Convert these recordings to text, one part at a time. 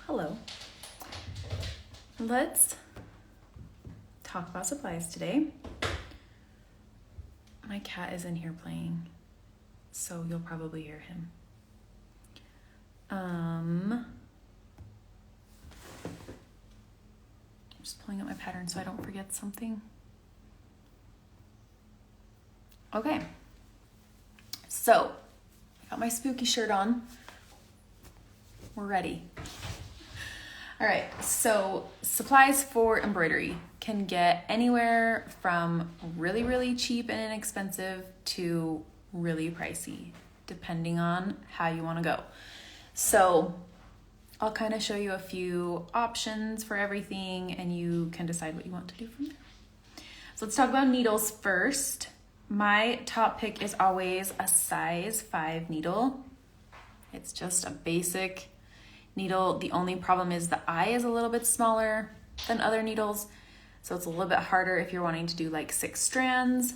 Hello. Let's talk about supplies today. My cat is in here playing, so you'll probably hear him. I'm just pulling up my pattern so I don't forget something. Okay. So, I got my spooky shirt on. We're ready. All right, so supplies for embroidery can get anywhere from really, really cheap and inexpensive to really pricey, depending on how you want to go. So I'll kind of show you a few options for everything and you can decide what you want to do from there. So let's talk about needles first. My top pick is always a size 5 needle. It's just a basic needle. The only problem is the eye is a little bit smaller than other needles, so it's a little bit harder if you're wanting to do like 6 strands.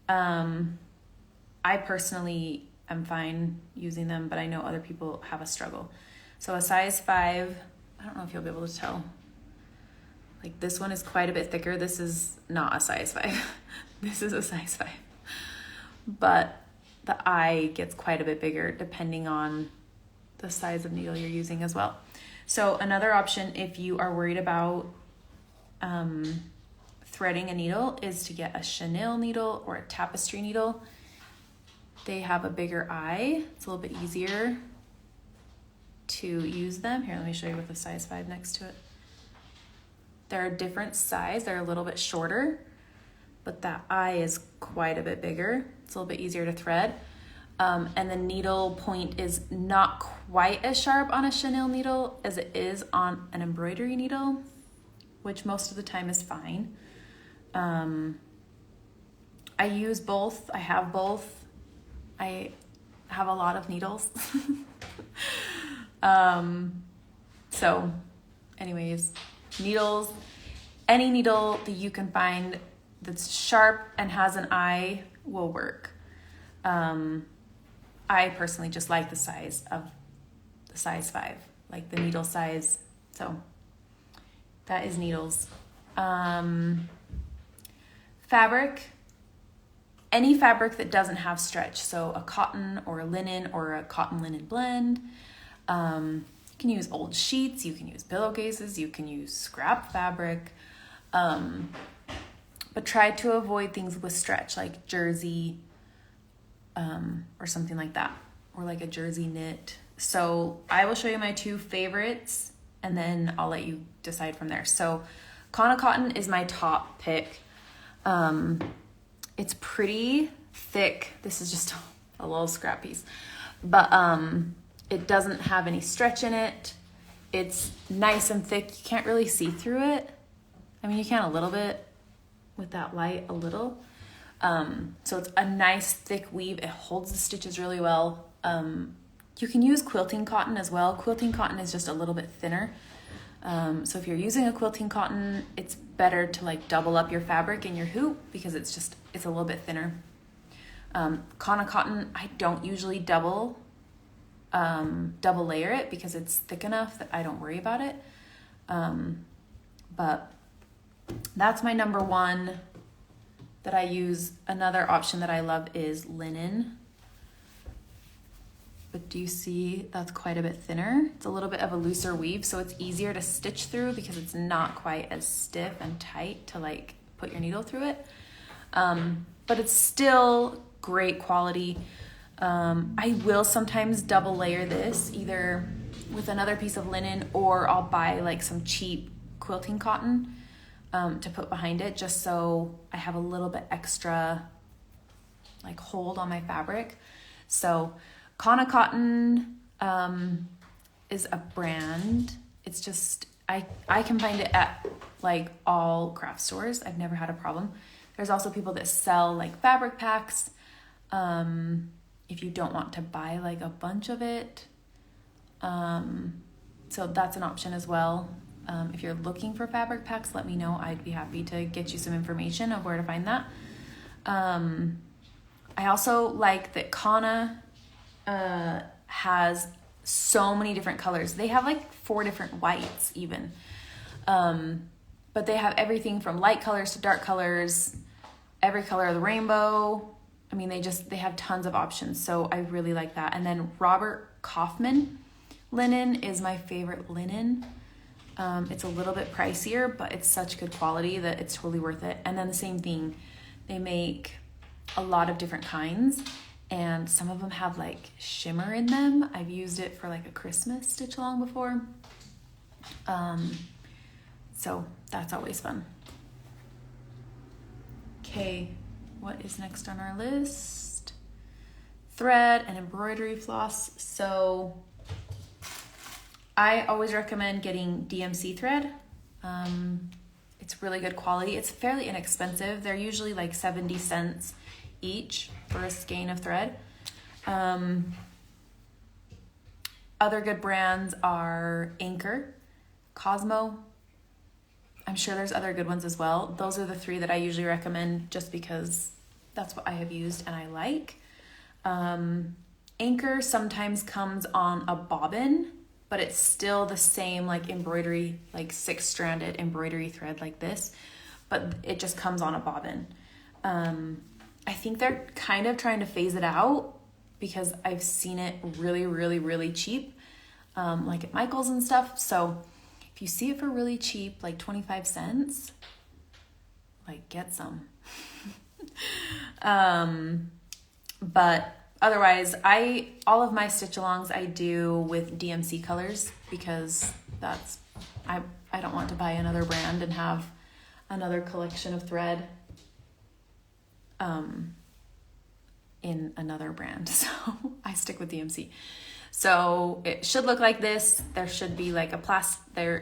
I personally am fine using them, but I know other people have a struggle. So a size 5, I don't know if you'll be able to tell. Like this one is quite a bit thicker. This is not a size 5. This is a size 5. But the eye gets quite a bit bigger depending on the size of needle you're using as well. So another option if you are worried about threading a needle is to get a chenille needle or a tapestry needle. They have a bigger eye. It's a little bit easier to use them. Here, let me show you with a size 5 next to it. They're a different size. They're a little bit shorter, but that eye is quite a bit bigger. It's a little bit easier to thread. And the needle point is not quite as sharp on a chenille needle as it is on an embroidery needle, which most of the time is fine. I use both. I have both. I have a lot of needles. So anyways, needles, any needle that you can find that's sharp and has an eye will work. I personally just like the size of the size 5, like the needle size. So that is needles. Fabric, any fabric that doesn't have stretch. So a cotton or a linen or a cotton linen blend. You can use old sheets, you can use pillowcases, you can use scrap fabric. But try to avoid things with stretch like jersey, or something like that, or like a jersey knit. So I will show you my 2 favorites and then I'll let you decide from there. So Kana cotton is my top pick. It's pretty thick. This is just a little scrap piece, but it doesn't have any stretch in it. It's nice and thick. You can't really see through it. I mean, you can a little bit with that light, a little. So it's a nice thick weave. It holds the stitches really well. You can use quilting cotton as well. Quilting cotton is just a little bit thinner. So if you're using a quilting cotton, it's better to like double up your fabric in your hoop because it's a little bit thinner. Kana cotton, I don't usually double layer it because it's thick enough that I don't worry about it. But that's my number 1 that I use. Another option that I love is linen. But do you see that's quite a bit thinner? It's a little bit of a looser weave, so it's easier to stitch through because it's not quite as stiff and tight to like put your needle through it. But it's still great quality. I will sometimes double layer this either with another piece of linen or I'll buy like some cheap quilting cotton to put behind it just so I have a little bit extra like hold on my fabric. So Kana cotton is a brand. It's just, I can find it at like all craft stores. I've never had a problem. There's also people that sell like fabric packs. If you don't want to buy like a bunch of it. So that's an option as well. If you're looking for fabric packs, let me know. I'd be happy to get you some information of where to find that. I also like that Kana has so many different colors. They have like 4 different whites even. But they have everything from light colors to dark colors, every color of the rainbow. I mean, they have tons of options. So I really like that. And then Robert Kaufman linen is my favorite linen. It's a little bit pricier, but it's such good quality that it's totally worth it. And then the same thing, they make a lot of different kinds, and some of them have like shimmer in them. I've used it for like a Christmas stitch along before. So that's always fun. Okay, what is next on our list? Thread and embroidery floss. So I always recommend getting DMC thread. It's really good quality. It's fairly inexpensive. They're usually like 70 cents each for a skein of thread. Other good brands are Anchor, Cosmo. I'm sure there's other good ones as well. Those are the 3 that I usually recommend just because that's what I have used and I like. Anchor sometimes comes on a bobbin, but it's still the same like embroidery, like 6-stranded embroidery thread like this, but it just comes on a bobbin. I think they're kind of trying to phase it out because I've seen it really, really, really cheap, like at Michael's and stuff. So if you see it for really cheap, like 25 cents, like get some. But otherwise, all of my stitch-alongs I do with DMC colors because I don't want to buy another brand and have another collection of thread in another brand. So I stick with DMC. So it should look like this. There should be like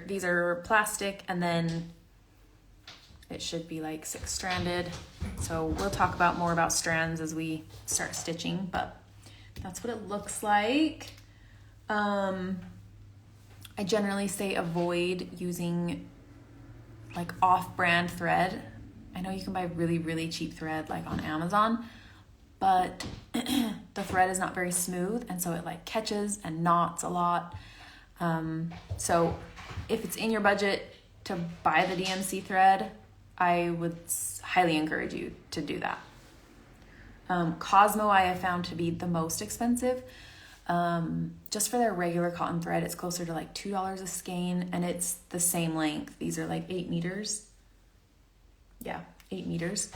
these are plastic, and then it should be like 6-stranded. So we'll talk more about strands as we start stitching, but that's what it looks like. I generally say avoid using like off-brand thread. I know you can buy really, really cheap thread like on Amazon, but the thread is not very smooth, and so it like catches and knots a lot. So if it's in your budget to buy the DMC thread, I would highly encourage you to do that. Cosmo I have found to be the most expensive. Just for their regular cotton thread, it's closer to like $2 a skein, and it's the same length. These are like 8 meters. Yeah, 8 meters.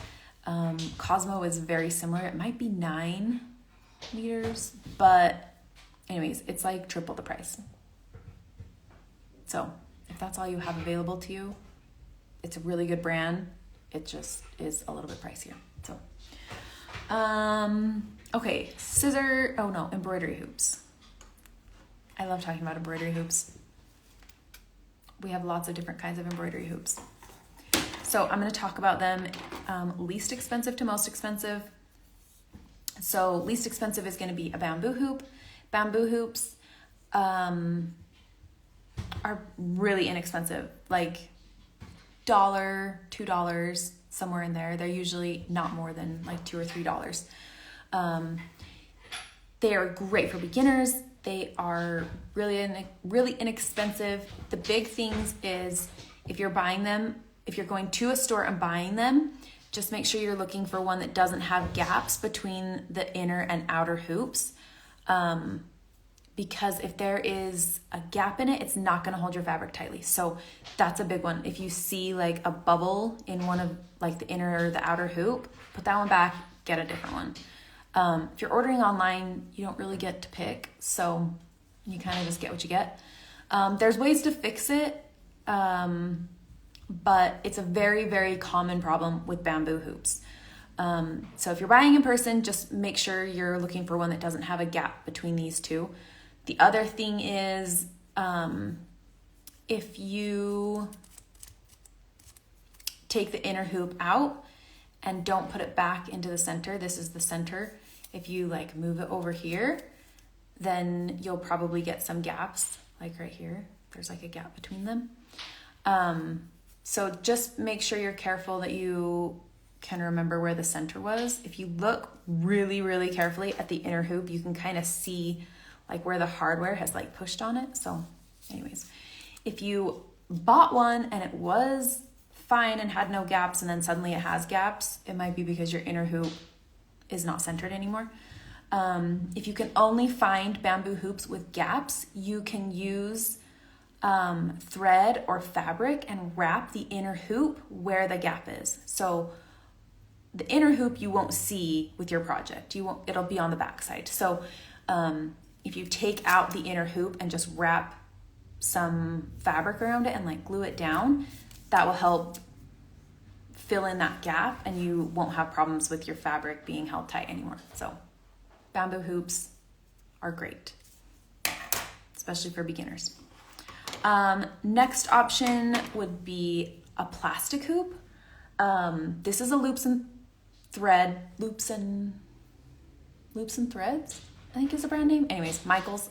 Cosmo is very similar. It might be 9 meters, but anyways, it's like triple the price. So if that's all you have available to you, it's a really good brand. It just is a little bit pricier. So, okay, embroidery hoops. I love talking about embroidery hoops. We have lots of different kinds of embroidery hoops. So I'm going to talk about them least expensive to most expensive. So least expensive is going to be a bamboo hoop. Bamboo hoops are really inexpensive, like $1, $2, somewhere in there. They're usually not more than like $2 or $3. They are great for beginners. They are really inexpensive. The big things is if you're going to a store and buying them, just make sure you're looking for one that doesn't have gaps between the inner and outer hoops. Because if there is a gap in it, it's not going to hold your fabric tightly. So that's a big one. If you see like a bubble in one of like the inner or the outer hoop, put that one back, get a different one. If you're ordering online, you don't really get to pick, so you kind of just get what you get. There's ways to fix it, but it's a very, very common problem with bamboo hoops. So if you're buying in person, just make sure you're looking for one that doesn't have a gap between these two. The other thing is, if you take the inner hoop out and don't put it back into the center, this is the center. If you like move it over here, then you'll probably get some gaps, like right here. There's like a gap between them. So just make sure you're careful that you can remember where the center was. If you look really, really carefully at the inner hoop, you can kind of see like where the hardware has like pushed on it. So anyways, if you bought one and it was fine and had no gaps and then suddenly it has gaps, it might be because your inner hoop is not centered anymore. If you can only find bamboo hoops with gaps, you can use thread or fabric and wrap the inner hoop where the gap is. So the inner hoop you won't see with your project. It'll be on the back side. So if you take out the inner hoop and just wrap some fabric around it and like glue it down, that will help fill in that gap and you won't have problems with your fabric being held tight anymore. So bamboo hoops are great, especially for beginners. Next option would be a plastic hoop. This is a loops and threads, I think is the brand name. Anyways, Michael's,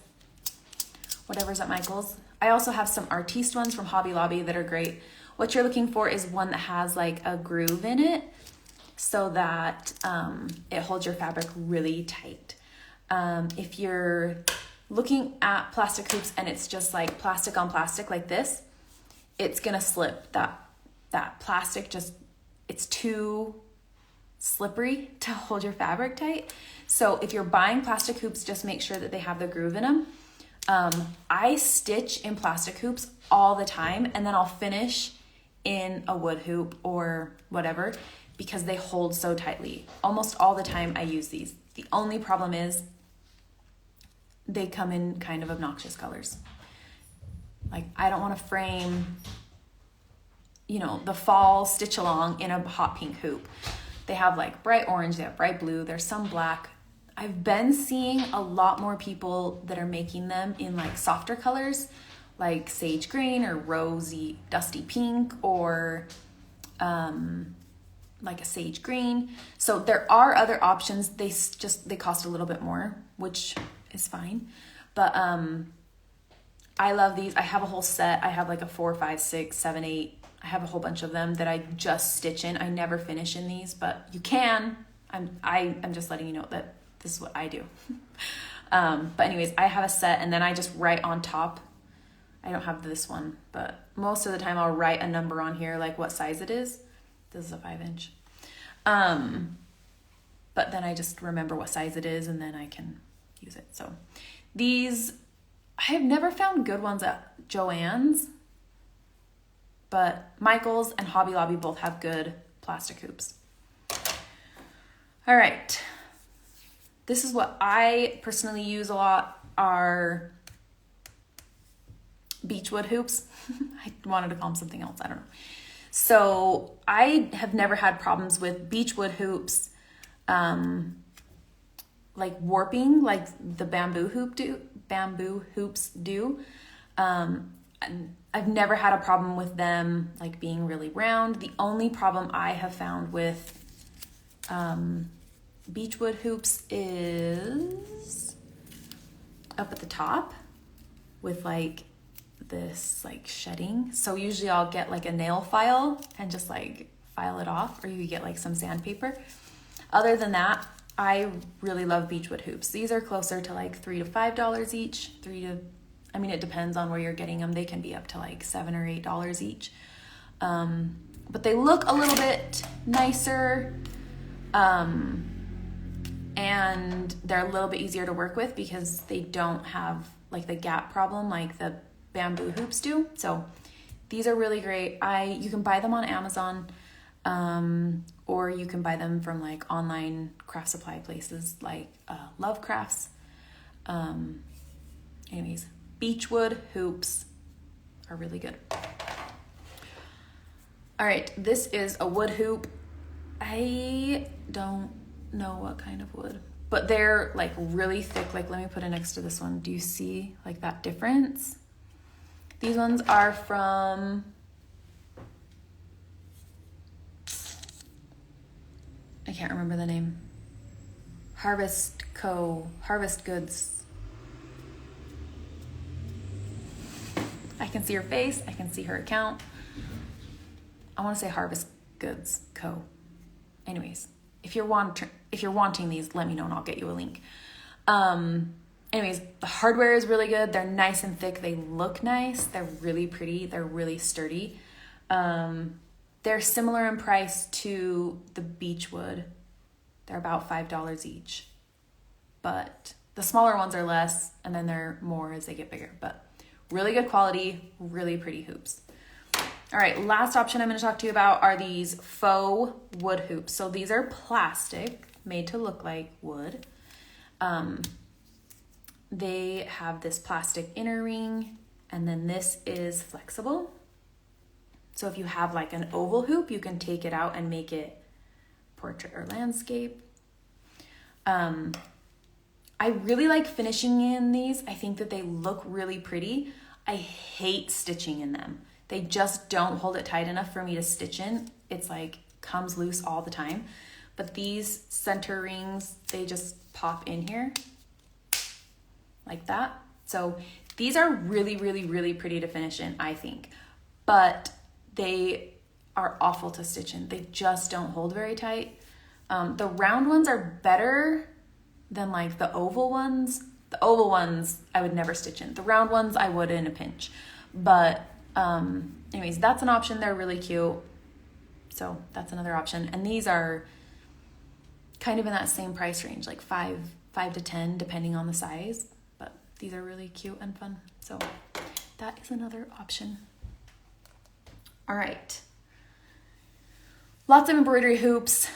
whatever's at Michael's. I also have some Artiste ones from Hobby Lobby that are great. What you're looking for is one that has like a groove in it so that it holds your fabric really tight. If you're looking at plastic hoops and it's just like plastic on plastic like this, it's gonna slip. That plastic it's too slippery to hold your fabric tight. So if you're buying plastic hoops, just make sure that they have the groove in them. I stitch in plastic hoops all the time and then I'll finish in a wood hoop or whatever because they hold so tightly. Almost all the time I use these. The only problem is they come in kind of obnoxious colors. Like I don't want to frame, the fall Stitchalong in a hot pink hoop. They have like bright orange, they have bright blue, there's some black. I've been seeing a lot more people that are making them in like softer colors, like sage green or rosy, dusty pink, or like a sage green. So there are other options. They cost a little bit more, which is fine. But I love these. I have a whole set. I have like a 4, 5, 6, 7, 8. I have a whole bunch of them that I just stitch in. I never finish in these, but you can. I'm just letting you know that this is what I do. But anyways, I have a set and then I just write on top. I don't have this one, but most of the time I'll write a number on here, like what size it is. This is a 5-inch. But then I just remember what size it is and then I can use it. So these, I have never found good ones at Joann's, but Michael's and Hobby Lobby both have good plastic hoops. All right. This is what I personally use a lot, are beechwood hoops. I wanted to call them something else. I don't know. So I have never had problems with beechwood hoops, like warping, like the bamboo hoops do. I've never had a problem with them like being really round. The only problem I have found with beechwood hoops is up at the top with like this like shedding. So usually I'll get like a nail file and just like file it off, or you get like some sandpaper. Other than that, I really love beechwood hoops. These are closer to like $3 to $5 each. It depends on where you're getting them. They can be up to like $7 or $8 each. But they look a little bit nicer. And they're a little bit easier to work with because they don't have like the gap problem like the bamboo hoops do. So these are really great. You can buy them on Amazon, or you can buy them from like online craft supply places like Love Crafts. Anyways, beechwood hoops are really good. All right, this is a wood hoop. I don't know what kind of wood, but they're like really thick. Like, let me put it next to this one. Do you see like that difference? These ones are from, I can't remember the name. Harvest Goods. I can see her face. I can see her account. I want to say Harvest Goods Co. Anyways, if you're wanting these, let me know and I'll get you a link. Anyways, the hardware is really good. They're nice and thick. They look nice. They're really pretty. They're really sturdy. They're similar in price to the Beechwood. They're about $5 each. But the smaller ones are less, and then they're more as they get bigger. But really good quality, really pretty hoops. All right, last option I'm going to talk to you about are these faux wood hoops. So these are plastic, made to look like wood. They have this plastic inner ring, and then this is flexible. So if you have like an oval hoop, you can take it out and make it portrait or landscape. I really like finishing in these. I think that they look really pretty. I hate stitching in them. They just don't hold it tight enough for me to stitch in. It's like comes loose all the time. But these center rings, they just pop in here like that. So these are really, really, really pretty to finish in, I think. But they are awful to stitch in. They just don't hold very tight. The round ones are better than like the oval ones. The oval ones I would never stitch in. The round ones I would in a pinch. But anyways, that's an option. They're really cute. So that's another option. And these are kind of in that same price range, like five to 10, depending on the size. But these are really cute and fun. So that is another option. All right. Lots of embroidery hoops.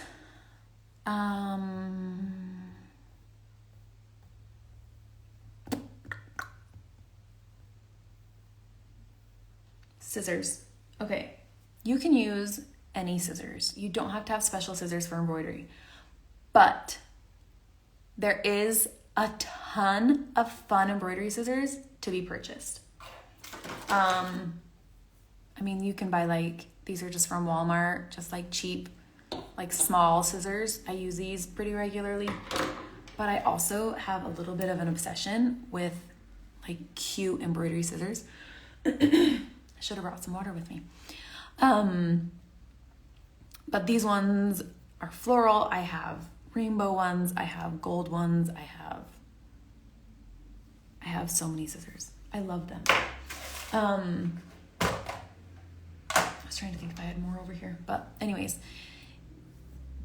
Scissors. Okay, you can use any scissors. You don't have to have special scissors for embroidery. But there is a ton of fun embroidery scissors to be purchased. I mean, you can buy like, these are just from Walmart, just like cheap, like small scissors. I use these pretty regularly. But I also have a little bit of an obsession with like cute embroidery scissors. I should have brought some water with me. But these ones are floral. I have rainbow ones. I have gold ones. I have so many scissors. I love them. I was trying to think if I had more over here. But anyways,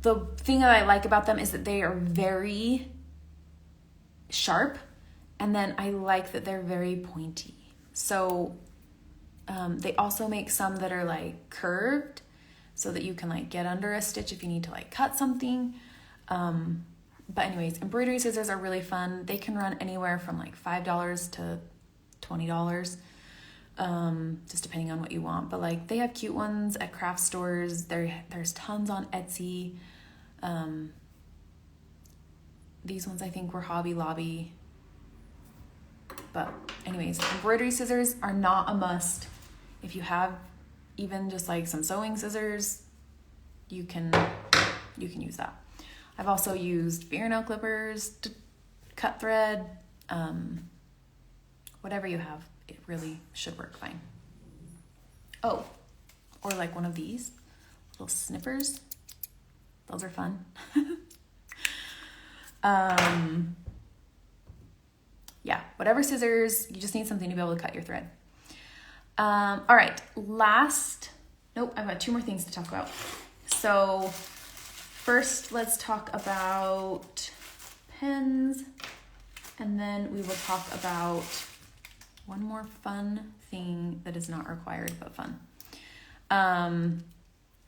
the thing that I like about them is that they are very sharp. And then I like that they're very pointy. So they also make some that are like curved so that you can like get under a stitch if you need to like cut something. But anyways, embroidery scissors are really fun. They can run anywhere from like $5 to $20, just depending on what you want. But like they have cute ones at craft stores. There's tons on Etsy. These ones I think were Hobby Lobby. But anyways, embroidery scissors are not a must. If you have even just like some sewing scissors, you can use that. I've also used fingernail clippers to cut thread. Whatever you have, it really should work fine. Oh, or like one of these little snippers. Those are fun. Yeah, whatever scissors, you just need something to be able to cut your thread. All right, I've got two more things to talk about. So first, let's talk about pens, and then we will talk about one more fun thing that is not required, but fun. All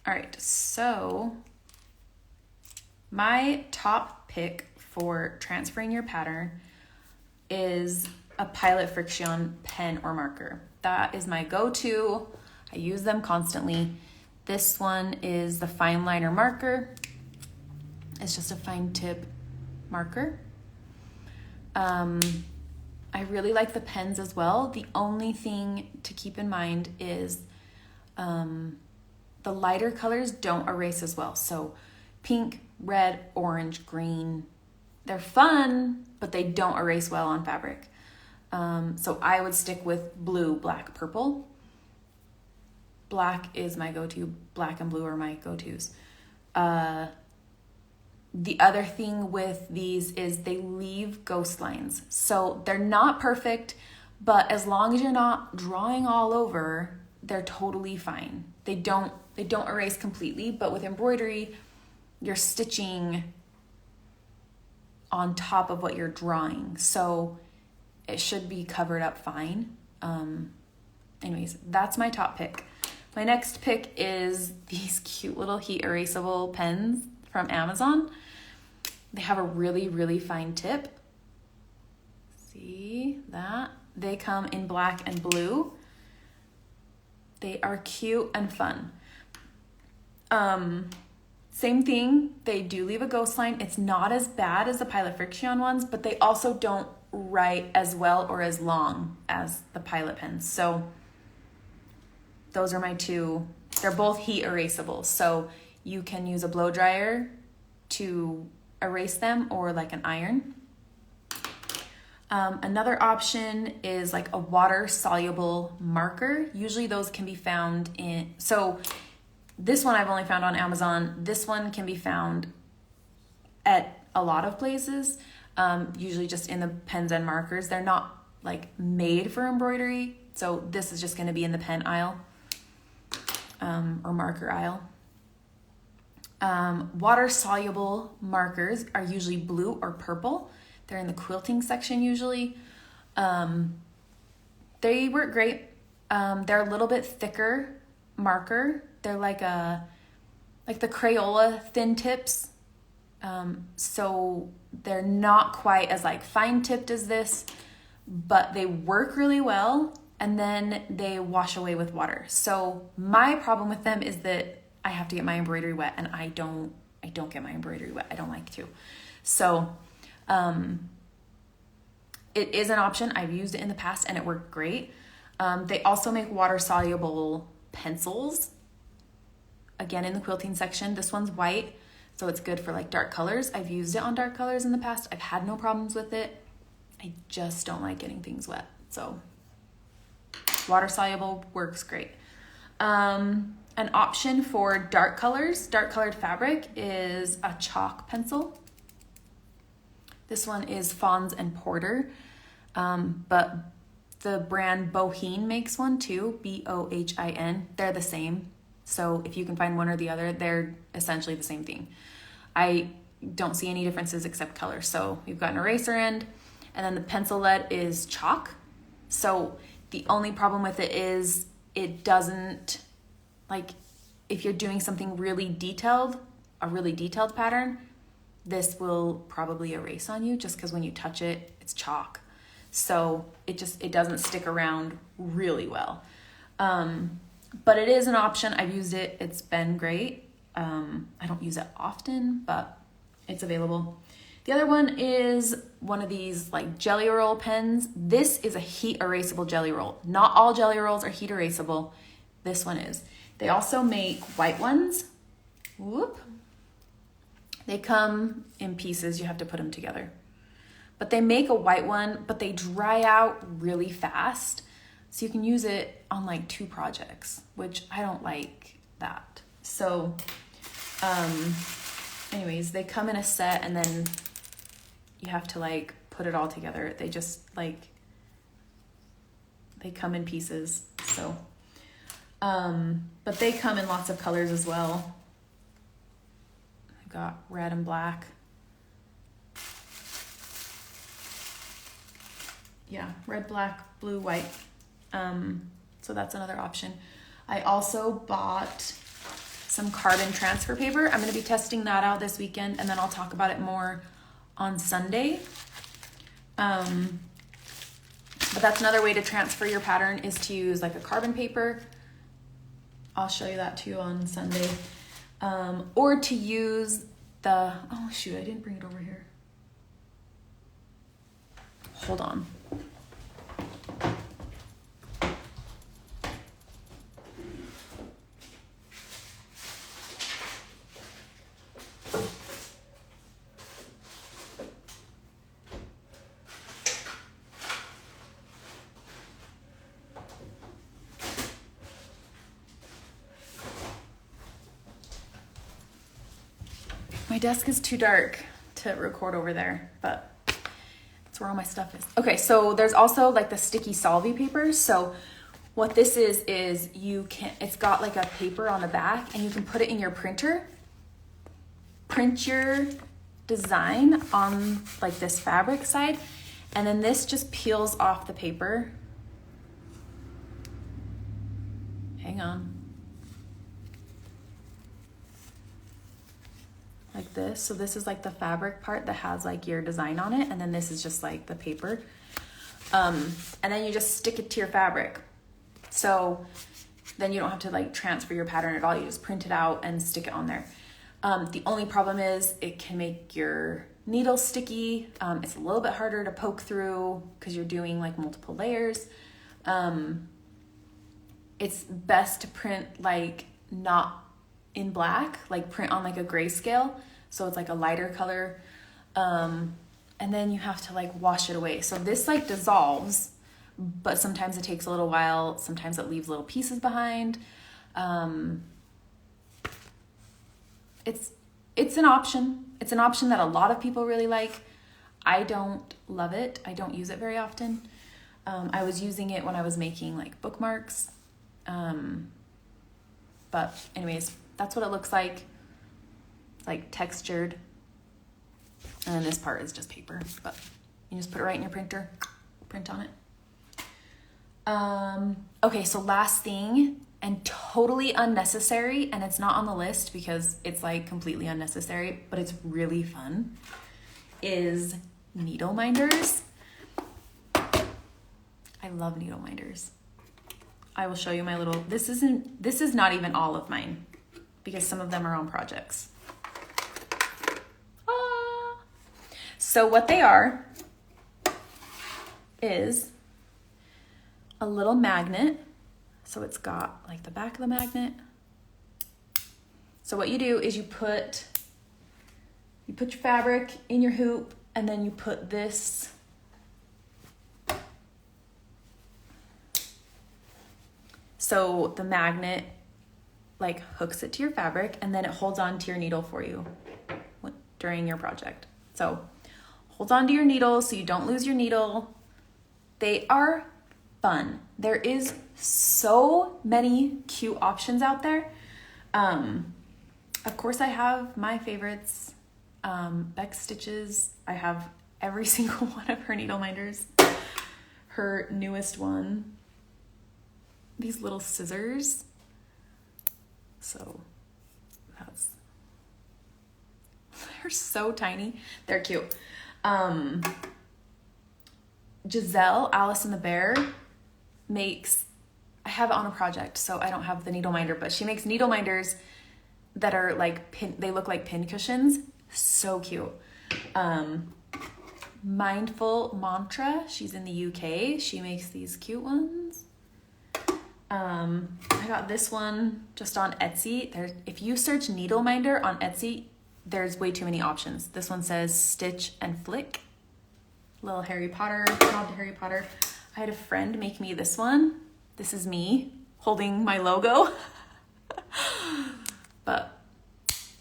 right, so my top pick for transferring your pattern is a Pilot Friction pen or marker. That is my go-to. I use them constantly. This one is the fine liner marker. It's just a fine tip marker. I really like the pens as well. The only thing to keep in mind is the lighter colors don't erase as well. So pink, red, orange, green, they're fun, but they don't erase well on fabric. So I would stick with blue, black, purple. Black is my go-to. Black and blue are my go-tos. The other thing with these is they leave ghost lines. So they're not perfect, but as long as you're not drawing all over, they're totally fine. They don't erase completely, but with embroidery, you're stitching on top of what you're drawing. So it should be covered up fine. Anyways, that's my top pick. My next pick is these cute little heat erasable pens from Amazon. They have a really, really fine tip. See that? They come in black and blue. They are cute and fun. Same thing, they do leave a ghost line. It's not as bad as the Pilot Friction ones, but they also don't write as well or as long as the Pilot pens. So those are my two. They're both heat erasable. So you can use a blow dryer to erase them or like an iron. Another option is like a water soluble marker. Usually those can be found so this one I've only found on Amazon. This one can be found at a lot of places, usually just in the pens and markers. They're not like made for embroidery. So this is just going to be in the pen aisle or marker aisle. Water soluble markers are usually blue or purple. They're in the quilting section usually. They work great. They're a little bit thicker marker. They're like the Crayola thin tips. So they're not quite as like fine tipped as this, but they work really well and then they wash away with water. So my problem with them is that I have to get my embroidery wet and I don't get my embroidery wet. I don't like to. So it is an option. I've used it in the past and it worked great. They also make water soluble pencils. Again, in the quilting section. This one's white, so it's good for like dark colors. I've used it on dark colors in the past. I've had no problems with it. I just don't like getting things wet. So water soluble works great. An option for dark colors, dark colored fabric is a chalk pencil. This one is Fawns and Porter, but the brand Bohin makes one too, Bohin. They're the same. So if you can find one or the other, they're essentially the same thing. I don't see any differences except color. So you've got an eraser end, and then the pencil lead is chalk. So the only problem with it is it doesn't, like if you're doing something really detailed, a really detailed pattern, this will probably erase on you just because when you touch it, it's chalk. So it doesn't stick around really well. But it is an option. I've used it. It's been great. I don't use it often, but it's available. The other one is one of these like jelly roll pens. This is a heat erasable jelly roll. Not all jelly rolls are heat erasable. This one is. They also make white ones. Whoop. They come in pieces. You have to put them together. But they make a white one, but they dry out really fast. So you can use it on like 2 projects, which I don't like that. So anyways, they come in a set and then you have to like put it all together. They just like, they come in pieces. So, but they come in lots of colors as well. I've got red and black. Yeah, red, black, blue, white. So that's another option. I also bought some carbon transfer paper. I'm going to be testing that out this weekend, and then I'll talk about it more on Sunday. But that's another way to transfer your pattern is to use like a carbon paper. I'll show you that too on Sunday. Or to use the, oh shoot, I didn't bring it over here. Hold on. My desk is too dark to record over there, but that's where all my stuff is. Okay, so there's also like the sticky solvy paper. So what this is it's got like a paper on the back and you can put it in your printer, print your design on like this fabric side, and then this just peels off the paper. Hang on. Like this. So this is like the fabric part that has like your design on it, and then this is just like the paper. And then you just stick it to your fabric. So then you don't have to like transfer your pattern at all. You just print it out and stick it on there. The only problem is it can make your needle sticky. It's a little bit harder to poke through because you're doing like multiple layers. It's best to print like not in black, like print on like a grayscale. So it's like a lighter color. And then you have to like wash it away. So this like dissolves, but sometimes it takes a little while. Sometimes it leaves little pieces behind. It's an option. It's an option that a lot of people really like. I don't love it. I don't use it very often. I was using it when I was making like bookmarks. But anyways, that's what it looks like. It's like textured. And then this part is just paper, but you just put it right in your printer, print on it. Okay, so last thing, and totally unnecessary, and it's not on the list because it's like completely unnecessary, but it's really fun, is needle minders. I love needle minders. I will show you my little, this is not even all of mine because some of them are on projects. So what they are is a little magnet. So it's got like the back of the magnet. So what you do is you put your fabric in your hoop, and then you put this so the magnet like hooks it to your fabric, and then it holds on to your needle for you during your project. So hold on to your needle so you don't lose your needle. They are fun. There is so many cute options out there. Of course I have my favorites. Beck Stitches. I have every single one of her needle minders. Her newest one. These little scissors. So they're so tiny. They're cute. Giselle, Alice and the Bear, makes, I have it on a project, so I don't have the needle minder, but she makes needle minders that are like they look like pin cushions. So cute. Mindful Mantra, she's in the UK. She makes these cute ones. I got this one just on Etsy. If you search needle minder on Etsy, there's way too many options. This one says Stitch and Flick. Little Harry Potter, nod to Harry Potter. I had a friend make me this one. This is me holding my logo. But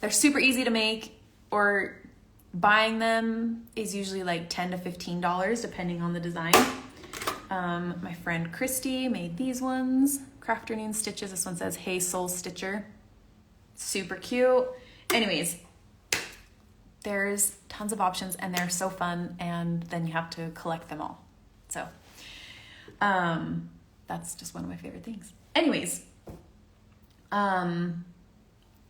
they're super easy to make, or buying them is usually like $10 to $15 depending on the design. My friend Christy made these ones, Crafterning Stitches. This one says Hey Soul Stitcher. Super cute. Anyways, there's tons of options and they're so fun, and then you have to collect them all. So that's just one of my favorite things. Anyways,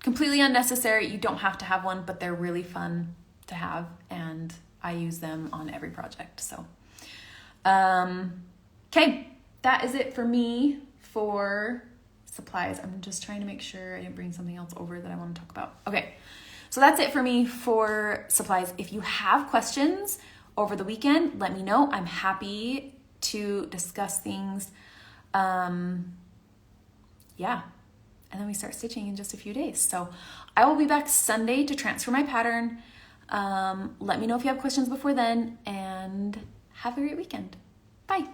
completely unnecessary. You don't have to have one, but they're really fun to have, and I use them on every project. So okay, that is it for me for supplies. I'm just trying to make sure I didn't bring something else over that I want to talk about. Okay, so that's it for me for supplies. If you have questions over the weekend, let me know. I'm happy to discuss things. Yeah, and then we start stitching in just a few days. So I will be back Sunday to transfer my pattern. Let me know if you have questions before then, and have a great weekend. Bye.